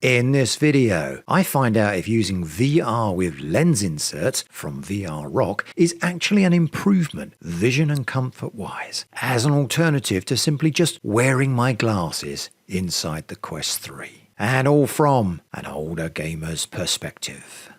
In this video, I find out if using VR with lens inserts from VRROC is actually an improvement, vision and comfort-wise, as an alternative to simply just wearing my glasses inside the Quest 3. And all from an older gamer's perspective.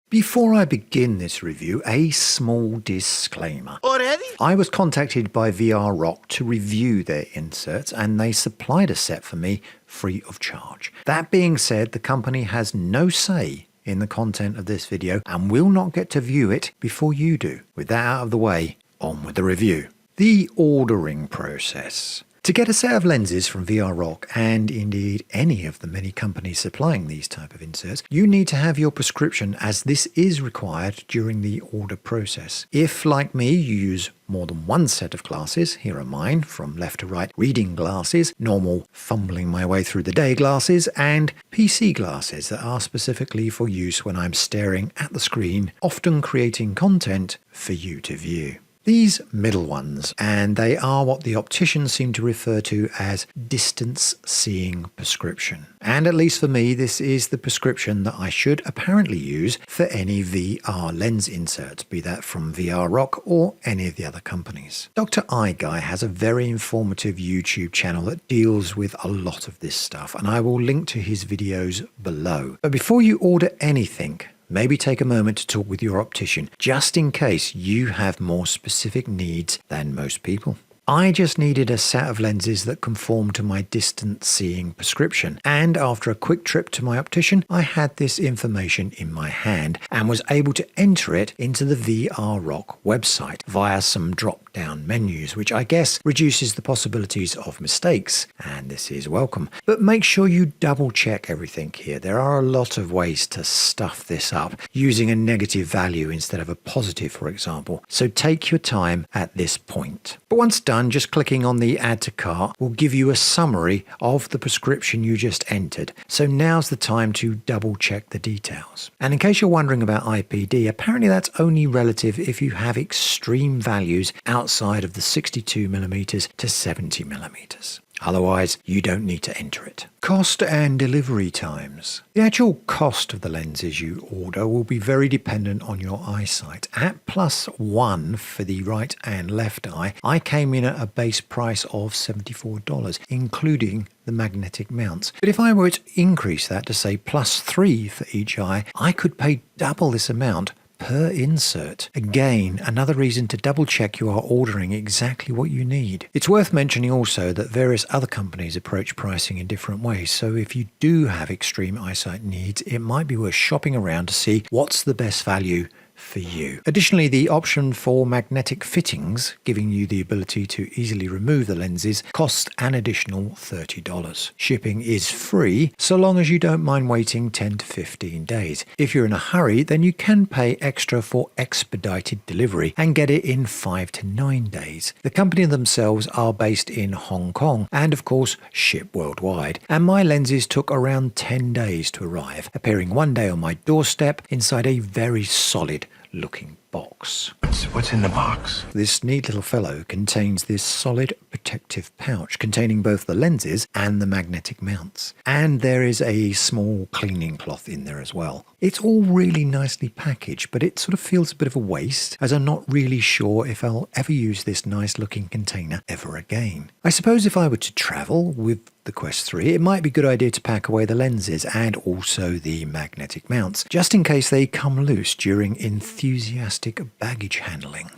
Before I begin this review, a small disclaimer. Already? I was contacted by VRROC to review their inserts and they supplied a set for me free of charge. That being said, the company has no say in the content of this video and will not get to view it before you do. With that out of the way, on with the review. The ordering process. To get a set of lenses from VRROC, and indeed any of the many companies supplying these type of inserts, you need to have your prescription, as this is required during the order process. If, like me, you use more than one set of glasses, here are mine, from left to right, reading glasses, normal fumbling my way through the day glasses, and PC glasses that are specifically for use when I'm staring at the screen, often creating content for you to view. These middle ones, and they are what the opticians seem to refer to as distance-seeing prescription. And at least for me, this is the prescription that I should apparently use for any VR lens inserts, be that from VRROC or any of the other companies. Dr. Eye Guy has a very informative YouTube channel that deals with a lot of this stuff, and I will link to his videos below. But before you order anything, maybe take a moment to talk with your optician, just in case you have more specific needs than most people. I just needed a set of lenses that conform to my distance seeing prescription, and after a quick trip to my optician, I had this information in my hand and was able to enter it into the VRROC website via some drop-down menus, which I guess reduces the possibilities of mistakes, and this is welcome. But make sure you double check everything here. There are a lot of ways to stuff this up, using a negative value instead of a positive, for example, so take your time at this point. But once done, just clicking on the add to cart will give you a summary of the prescription you just entered, so now's the time to double check the details. And in case you're wondering about IPD, apparently that's only relative if you have extreme values outside of the 62mm to 70mm. Otherwise, you don't need to enter it. Cost and delivery times. The actual cost of the lenses you order will be very dependent on your eyesight. At +1 for the right and left eye, I came in at a base price of $74, including the magnetic mounts. But if I were to increase that to say +3 for each eye, I could pay double this amount per insert. Again, another reason to double check you are ordering exactly what you need. It's worth mentioning also that various other companies approach pricing in different ways, so if you do have extreme eyesight needs, it might be worth shopping around to see what's the best value for you. Additionally, the option for magnetic fittings, giving you the ability to easily remove the lenses, costs an additional $30. Shipping is free, so long as you don't mind waiting 10 to 15 days. If you're in a hurry, then you can pay extra for expedited delivery and get it in 5 to 9 days. The company themselves are based in Hong Kong and of course ship worldwide, and my lenses took around 10 days to arrive, appearing one day on my doorstep inside a very solid looking box. What's in the box? This neat little fellow contains this solid protective pouch containing both the lenses and the magnetic mounts. And there is a small cleaning cloth in there as well. It's all really nicely packaged, but it sort of feels a bit of a waste, as I'm not really sure if I'll ever use this nice looking container ever again. I suppose if I were to travel with the Quest 3, it might be a good idea to pack away the lenses and also the magnetic mounts, just in case they come loose during enthusiastic baggage handling.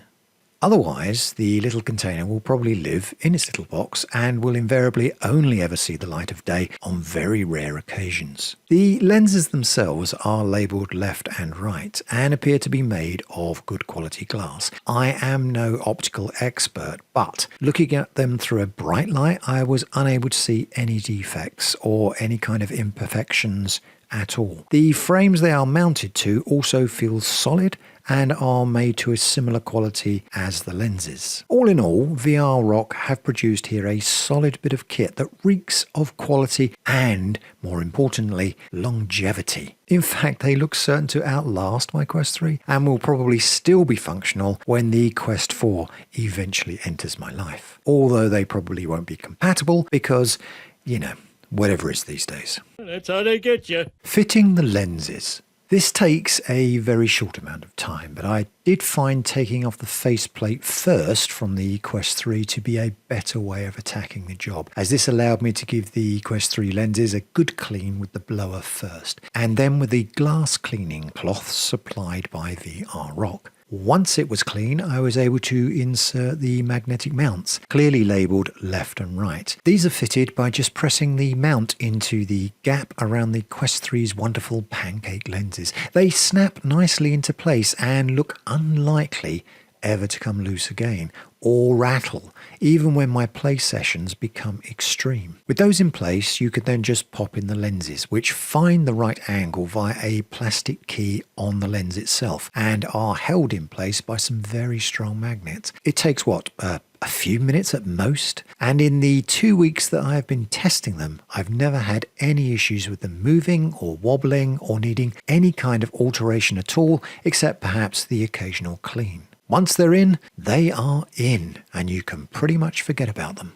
Otherwise, the little container will probably live in its little box and will invariably only ever see the light of day on very rare occasions. The lenses themselves are labelled left and right and appear to be made of good quality glass. I am no optical expert, but looking at them through a bright light, I was unable to see any defects or any kind of imperfections at all. The frames they are mounted to also feel solid and are made to a similar quality as the lenses. All in all, VR Rock have produced here a solid bit of kit that reeks of quality and, more importantly, longevity. In fact, they look certain to outlast my Quest 3 and will probably still be functional when the Quest 4 eventually enters my life. Although they probably won't be compatible because, you know, whatever is these days. That's how they get you. Fitting the lenses. This takes a very short amount of time, but I did find taking off the faceplate first from the Quest 3 to be a better way of attacking the job, as this allowed me to give the Quest 3 lenses a good clean with the blower first, and then with the glass cleaning cloths supplied by VR Rock. Once it was clean, I was able to insert the magnetic mounts, clearly labelled left and right. These are fitted by just pressing the mount into the gap around the Quest 3's wonderful pancake lenses. They snap nicely into place and look unlikely ever to come loose again or rattle, even when my play sessions become extreme. With those in place, you could then just pop in the lenses, which find the right angle via a plastic key on the lens itself and are held in place by some very strong magnets. It takes a few minutes at most, and in the 2 weeks that I have been testing them, I've never had any issues with them moving or wobbling or needing any kind of alteration at all, except perhaps the occasional clean. Once they're in, they are in, and you can pretty much forget about them.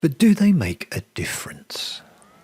But do they make a difference?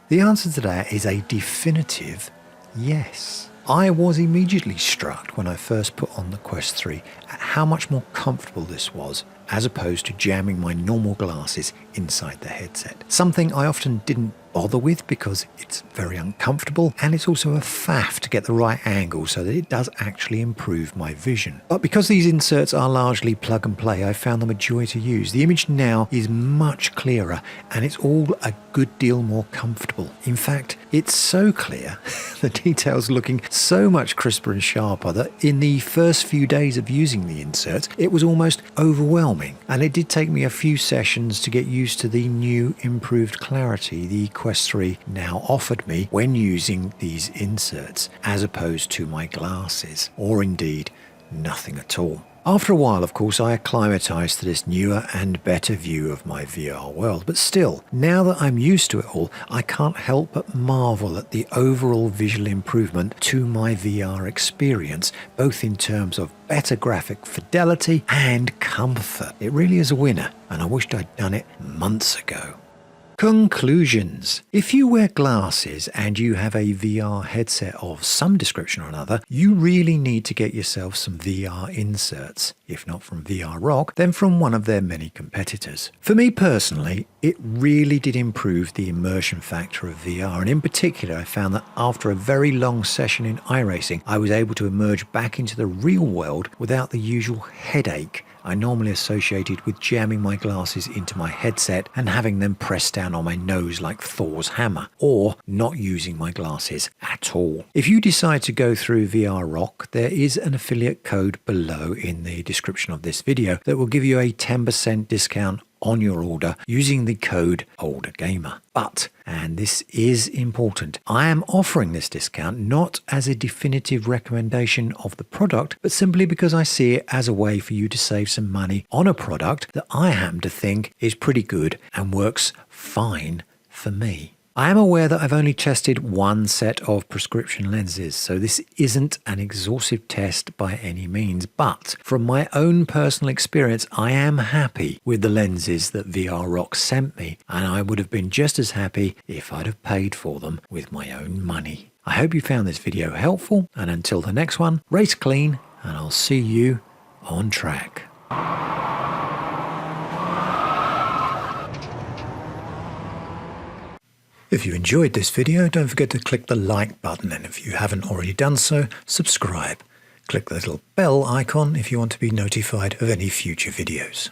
The answer to that is a definitive yes. I was immediately struck when I first put on the Quest 3 at how much more comfortable this was as opposed to jamming my normal glasses inside the headset. Something I often didn't bother with because it's very uncomfortable and it's also a faff to get the right angle so that it does actually improve my vision. But because these inserts are largely plug and play, I found them a joy to use. The image now is much clearer and it's all a good deal more comfortable. In fact, it's so clear, the details looking so much crisper and sharper that in the first few days of using the inserts, it was almost overwhelming. And it did take me a few sessions to get used to the new improved clarity the Quest 3 now offered me when using these inserts, as opposed to my glasses, or indeed nothing at all. After a while, of course, I acclimatized to this newer and better view of my VR world, but still, now that I'm used to it all, I can't help but marvel at the overall visual improvement to my VR experience, both in terms of better graphic fidelity and comfort. It really is a winner, and I wished I'd done it months ago. Conclusions. If you wear glasses and you have a VR headset of some description or another, you really need to get yourself some VR inserts. If not from VR Rock, then from one of their many competitors. For me personally, it really did improve the immersion factor of VR, and in particular I found that after a very long session in iRacing, I was able to emerge back into the real world without the usual headache I normally associated with jamming my glasses into my headset and having them pressed down on my nose like Thor's hammer, or not using my glasses at all. If you decide to go through VR Rock, there is an affiliate code below in the description of this video that will give you a 10% discount on your order using the code OlderGamer. But, and this is important, I am offering this discount not as a definitive recommendation of the product, but simply because I see it as a way for you to save some money on a product that I happen to think is pretty good and works fine for me. I am aware that I've only tested one set of prescription lenses, so this isn't an exhaustive test by any means, but from my own personal experience, I am happy with the lenses that VR Rock sent me, and I would have been just as happy if I'd have paid for them with my own money. I hope you found this video helpful, and until the next one, race clean, and I'll see you on track. If you enjoyed this video, don't forget to click the like button, and if you haven't already done so, subscribe. Click the little bell icon if you want to be notified of any future videos.